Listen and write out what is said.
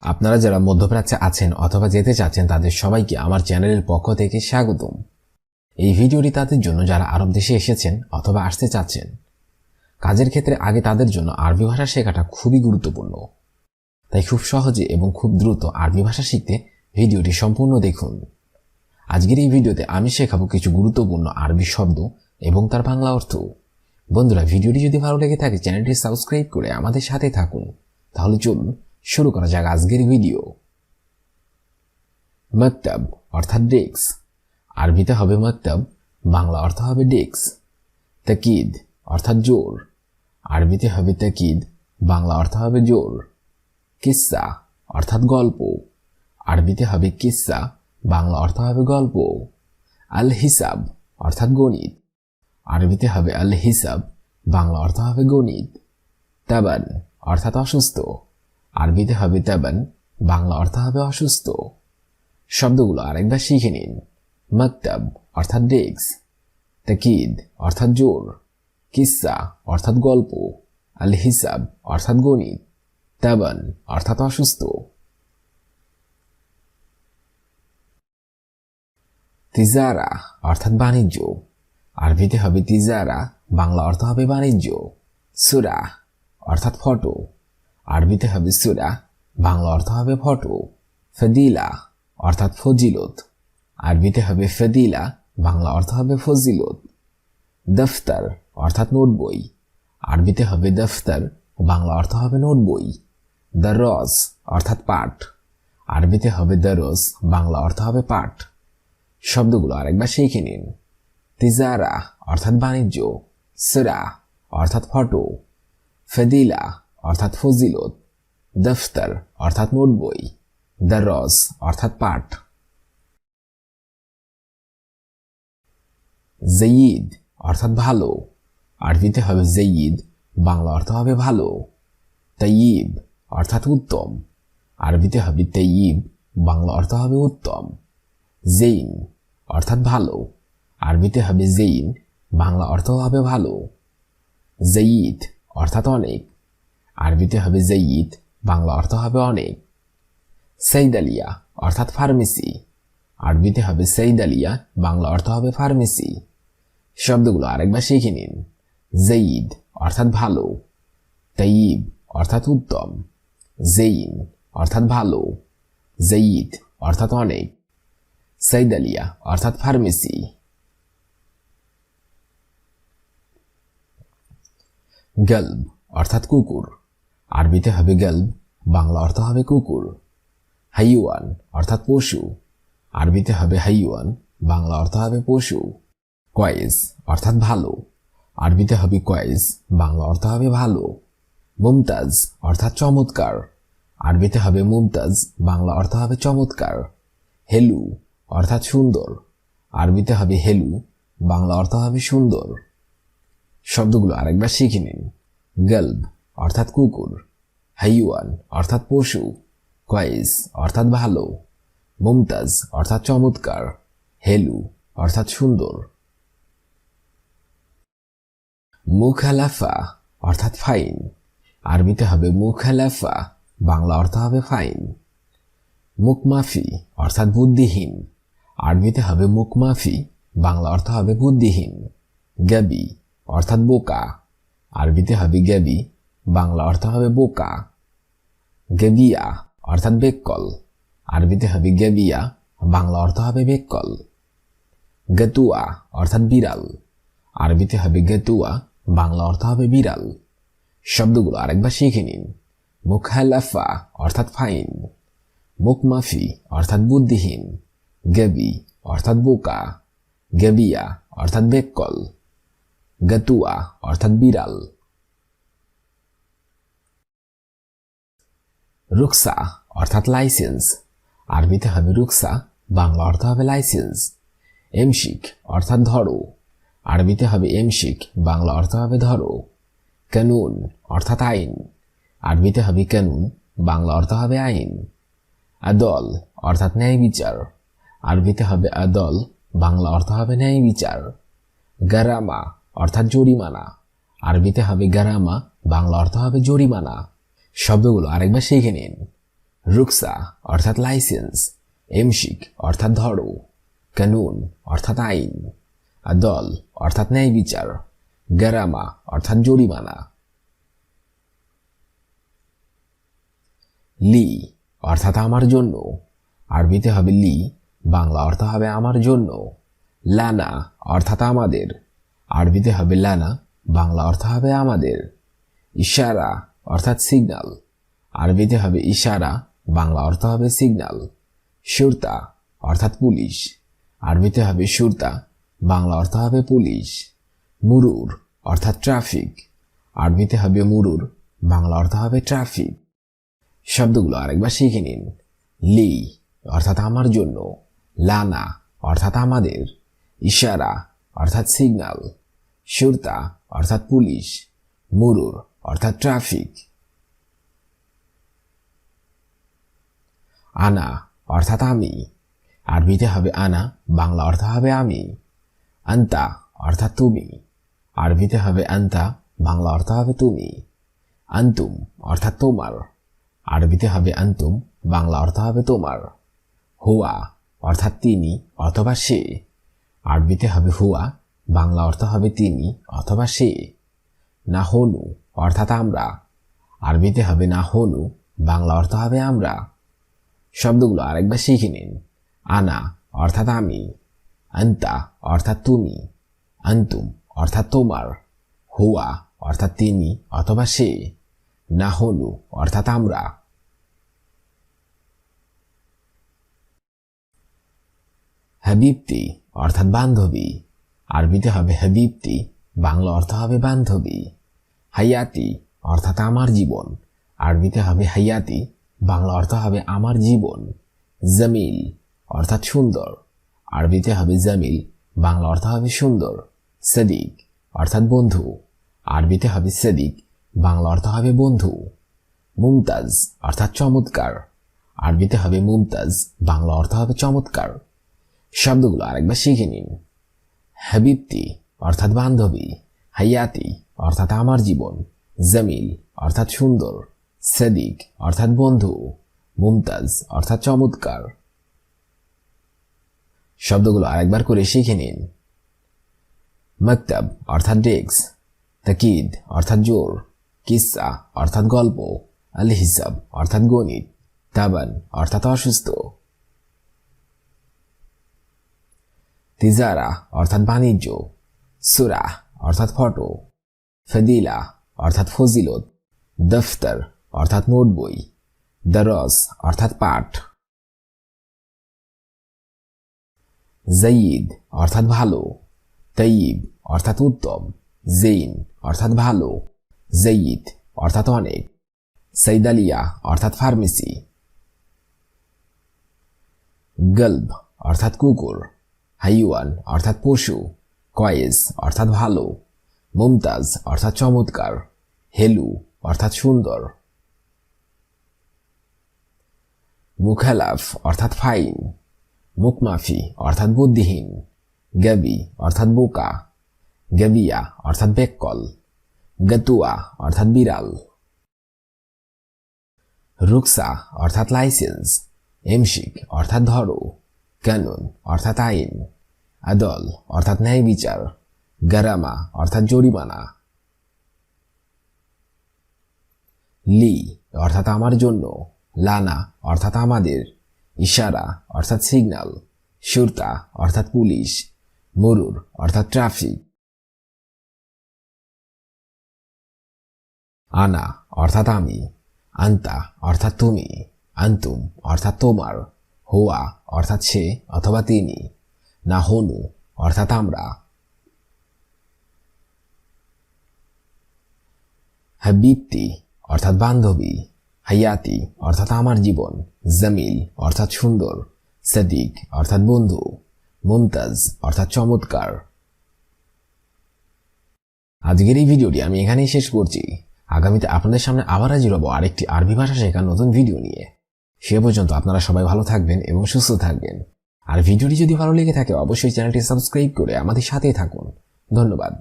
আপনারা যারা মধ্যপ্রাচ্যে আছেন অথবা যেতে চাচ্ছেন তাদের সবাইকে আমার চ্যানেলের পক্ষ থেকে স্বাগতম। এই ভিডিওটি তাদের জন্য যারা আরব দেশে এসেছেন অথবা আসতে চাচ্ছেন। কাজের ক্ষেত্রে আগে তাদের জন্য আরবি ভাষা শেখাটা খুবই গুরুত্বপূর্ণ। তাই খুব সহজে এবং খুব দ্রুত আরবি ভাষা শিখতে ভিডিওটি সম্পূর্ণ দেখুন। আজকের এই ভিডিওতে আমি শেখাবো কিছু গুরুত্বপূর্ণ আরবি শব্দ এবং তার বাংলা অর্থ। বন্ধুরা, ভিডিওটি যদি ভালো লেগে থাকে চ্যানেলটি সাবস্ক্রাইব করে আমাদের সাথে থাকুন। তাহলে চলুন শুরু করা যাক আজকের ভিডিও। মক্তব অর্থাৎ ডেস্ক, আরবিতে হবে মক্তব, বাংলা অর্থ হবে ডেস্ক। তাকিদ অর্থাৎ জোর, আরবিতে হবে তাকিদ, বাংলা অর্থ হবে জোর। কিস্সা অর্থাৎ গল্প, আরবিতে হবে কিস্সা, বাংলা অর্থ হবে গল্প। আল হিসাব অর্থাৎ গণিত, আরবিতে হবে আল হিসাব, বাংলা অর্থ হবে গণিত। তাবান অর্থাৎ অসুস্থ, আরবিতে হবে তাবান, বাংলা অর্থ হবে অসুস্থ। শব্দগুলো আরেকবার শিখে নিন। মক্তব অর্থাৎ ডেস্ক, তাকিদ অর্থাৎ জোর, কিস্সা অর্থাৎ গল্প, আল হিসাব অর্থাৎ গণিত, তাবান অর্থাৎ অসুস্থ। তিজারা অর্থাৎ বাণিজ্য, আরবিতে হবে তিজারা, বাংলা অর্থ হবে বাণিজ্য। সুরা অর্থাৎ ফটো, আরবিতে হবে সুরা, বাংলা অর্থ হবে ফটো। ফদিলা অর্থাৎ ফজিলত, আরবিতে হবে ফদিলা, বাংলা অর্থ হবে ফজিলত। দফতর অর্থাৎ নোট বই, আরবিতে হবে দফতর, বাংলা অর্থ হবে নোট বই। দরজ অর্থাৎ পাঠ, আরবিতে হবে দরজ, বাংলা অর্থ হবে পাঠ। শব্দগুলো আরেকবার শিখে নিন। তিজারা অর্থাৎ বাণিজ্য, সুরা অর্থাৎ ফটো, ফদিলা অর্থাৎ ফজিলত, দফতর অর্থাৎ নোট বই, দরজ অর্থাৎ পাঠ। জয়ীদ অর্থাৎ ভালো, আরবিতে হবে জয়ীদ, বাংলা অর্থ হবে ভালো। তয়্যিব অর্থাৎ উত্তম, আরবিতে হবে তয়্যিব, বাংলা অর্থ হবে উত্তম। জৈন অর্থাৎ ভালো, আরবিতে হবে জৈন, বাংলা অর্থ হবে ভালো। জয়ীদ অর্থাৎ অনেক, আরবিতে হবে জয়ীদ, বাংলা অর্থ হবে অনেক। সৈদালিয়া অর্থাৎ ফার্মেসি, আরবিতে হবে সৈদালিয়া, বাংলা অর্থ হবে ফার্মেসি। শব্দগুলো আরেকবার শিখে নিন। জয়ীদ অর্থাৎ ভালো, তয়্যিব অর্থাৎ উত্তম, জৈন অর্থাৎ ভালো, জয়ীদ অর্থাৎ অনেক, সৈদালিয়া অর্থাৎ ফার্মেসি। গল্ব অর্থাৎ কুকুর, আরবিতে হবে গল্ব, বাংলা অর্থ হবে কুকুর। হাইওয়ান অর্থাৎ পশু, আরবিতে হবে হাইওয়ান, বাংলা অর্থ হবে পশু। কয়েস অর্থাৎ ভালো, আরবিতে হবে কয়েস, বাংলা অর্থ হবে ভালো। মুমতাজ অর্থাৎ চমৎকার, আরবিতে হবে মুমতাজ, বাংলা অর্থ হবে চমৎকার। হেলু অর্থাৎ সুন্দর, আরবিতে হবে হেলু, বাংলা অর্থ হবে সুন্দর। শব্দগুলো আরেকবার শিখে নিন। গল্ব অর্থাৎ কুকুর, হাইওয়ান অর্থাৎ পশু, কয়েস অর্থাৎ ভালো, মুমতাজ অর্থাৎ চমৎকার, হেলু অর্থাৎ সুন্দর। মুখালাফা অর্থাৎ ফাইন, আরবিতে হবে মুখালাফা, বাংলা অর্থ হবে ফাইন। মুকমাফি অর্থাৎ বুদ্ধিহীন, আরবিতে হবে মুকমাফি, বাংলা অর্থ হবে বুদ্ধিহীন। গাবি অর্থাৎ বোকা, আরবিতে হবে গাবি, বাংলা অর্থ হবে বোকা। গেবিয়া অর্থাৎ বেক্কল, আরবিতে হবে গেবিয়া, বাংলা অর্থ হবে বেক্কল। গতুয়া অর্থাৎ বিড়াল, আরবিতে হবে গতুয়া, বাংলা অর্থ হবে বিড়াল। শব্দগুলো আরেকবার শিখে নিন। মুখালাফা অর্থাৎ ফাইন, মুকমাফি অর্থাৎ বুদ্ধিহীন, গবি অর্থাৎ বোকা, গেবিয়া অর্থাৎ বেক্কল, গতুয়া অর্থাৎ বিড়াল। রুকসা অর্থাৎ লাইসেন্স, আরবিতে হবে রুকসা, বাংলা অর্থ হবে লাইসেন্স। এমশিক অর্থাৎ ধরো, আরবিতে হবে এমশিক, বাংলা অর্থ হবে ধরো। কানুন অর্থাৎ আইন, আরবিতে হবে কানুন, বাংলা অর্থ হবে আইন। আদল অর্থাৎ ন্যায় বিচার, আরবিতে হবে আদল, বাংলা অর্থ হবে ন্যায় বিচার। গারামা অর্থাৎ জরিমানা, আরবিতে হবে গারামা, বাংলা অর্থ হবে জরিমানা। শব্দগুলো আরেকবার শিখে নিন। রুকসা অর্থাৎ লাইসেন্স, এমশিক অর্থাৎ ধরো, কানুন অর্থাৎ আইন, আদল অর্থাৎ ন্যায় বিচার, গারামা অর্থাৎ জরিমানা। লি অর্থাৎ আমার জন্য, আরবিতে হবে লি, বাংলা অর্থ হবে আমার জন্য। লানা অর্থাৎ আমাদের, আরবিতে হবে লানা, বাংলা অর্থ হবে আমাদের। ইশারা অর্থাৎ সিগন্যাল, আরবিতে হবে ইশারা, বাংলা অর্থ হবে সিগন্যাল। শুরতা অর্থাৎ পুলিশ, আরবিতে হবে শুরতা, বাংলা অর্থ হবে পুলিশ। মুরুর অর্থাৎ ট্রাফিক, আরবিতে হবে মুরুর, বাংলা অর্থ হবে ট্রাফিক। শব্দগুলো আরেকবার শিখে নিন। লি অর্থাৎ আমার জন্য, লানা অর্থাৎ আমাদের, ইশারা অর্থাৎ সিগন্যাল, শুরতা অর্থাৎ পুলিশ, মুরুর অর্থাৎ ট্রাফিক। আনা অর্থাৎ আমি, আরবিতে হবে আনা, বাংলা অর্থ হবে আমি। আন্তা অর্থাৎ তুমি, আরবিতে হবে আন্তা, বাংলা অর্থ হবে তুমি। আন্তুম অর্থাৎ তোমার, আরবিতে হবে আন্তুম, বাংলা অর্থ হবে তোমার। হুয়া অর্থাৎ তিনি অথবা সে, আরবিতে হবে হুয়া, বাংলা অর্থ হবে তিনি অথবা সে। না হনু অর্থাৎ আমরা, আরবিতে হবে না হনু, বাংলা অর্থ হবে আমরা। শব্দগুলো আরেকবার শিখে নিন। আনা অর্থাৎ আমি, আন্তা অর্থাৎ তুমি, আন্তুম অর্থাৎ তোমার, হুয়া অর্থাৎ তিনি অথবা সে, না হনু অর্থাৎ আমরা। হাবিবতি অর্থাৎ বান্ধবী, আরবিতে হবে হাবিবতি, বাংলা অর্থ হবে বান্ধবী। হায়াতি অর্থাৎ আমার জীবন, আরবিতে হবে হায়াতি, বাংলা অর্থ হবে আমার জীবন। জামিল অর্থাৎ সুন্দর, আরবিতে হবে জামিল, বাংলা অর্থ হবে সুন্দর। সাদিক অর্থাৎ বন্ধু, আরবিতে হবে সাদিক, বাংলা অর্থ হবে বন্ধু। মুমতাজ অর্থাৎ চমৎকার, আরবিতে হবে মুমতাজ, বাংলা অর্থ হবে চমৎকার। শব্দগুলো আরেকবার শিখে নিন। হাবিবতি অর্থাৎ বান্ধবী, হায়াতি অর্থাৎ আমার জীবন, জামিল অর্থাৎ সুন্দর, সাদিক অর্থাৎ বন্ধু, মুমতাজ অর্থাৎ চমৎকার। শব্দগুলো আরেকবার করে শিখে নিন। মকতব অর্থাৎ ডেস্ক, তাকিদ অর্থাৎ জোর, কিসসা অর্থাৎ গল্প, আল হিসাব অর্থাৎ গণিত, তাবান অর্থাৎ অসুস্থ। তিজারা অর্থাৎ বাণিজ্য, সুরা অর্থাৎ ফটো, ফদিলা অর্থাৎ ফজিলত, দফতর অর্থাৎ নোট বই, দরস অর্থাৎ পাঠ। জাইদ অর্থাৎ ভালো, তৈয়ব অর্থাৎ উত্তম, জেইন অর্থাৎ ভালো, জাইদ অর্থাৎ অনেক, সৈদালিয়া অর্থাৎ ফার্মেসি। গল্ব অর্থাৎ কুকুর, হাইওয়ান অর্থাৎ পশু, কয়েস অর্থাৎ ভালো, মুমতাজ অর্থাৎ চমৎকার, হেলু অর্থাৎ সুন্দর। মুখালাফ অর্থাৎ ফাইন, মুকমাফি অর্থাৎ বুদ্ধিহীন, গাবি অর্থাৎ বোকা, গাবিয়া অর্থাৎ বেককল, গতুয়া অর্থাৎ বিড়াল। রুকসা অর্থাৎ লাইসেন্স, এমশিক অর্থাৎ ধরো, কানুন অর্থাৎ আইন, আদল অর্থাৎ ন্যায় বিচার, গারামা অর্থাৎ জরিমানা। লি অর্থাৎ আমার জন্য, লানা অর্থাৎ আমাদের, ইশারা অর্থাৎ সিগন্যাল, শুরতা অর্থাৎ পুলিশ, মুরুর অর্থাৎ ট্রাফিক। আনা অর্থাৎ আমি, আন্তা অর্থাৎ তুমি, আন্তুম অর্থাৎ তোমার, হুয়া অর্থাৎ সে অথবা তিনি, না হনু অর্থাৎ আমরা। হাবিবতি অর্থাৎ বান্ধবী, হায়াতি অর্থাৎ আমার জীবন, জামিল অর্থাৎ সুন্দর, সাদিক অর্থাৎ বন্ধু, মুমতাজ অর্থাৎ চমৎকার। আজকের এই ভিডিওটি আমি এখানেই শেষ করছি। আগামীতে আপনাদের সামনে আবার হাজির হব আরেকটি আরবি ভাষা শেখার নতুন ভিডিও নিয়ে। সে পর্যন্ত আপনারা সবাই ভালো থাকবেন এবং সুস্থ থাকবেন। আর ভিডিওটি যদি ভালো লেগে থাকে অবশ্যই চ্যানেলটি সাবস্ক্রাইব করে আমাদের সাথেই থাকুন। ধন্যবাদ।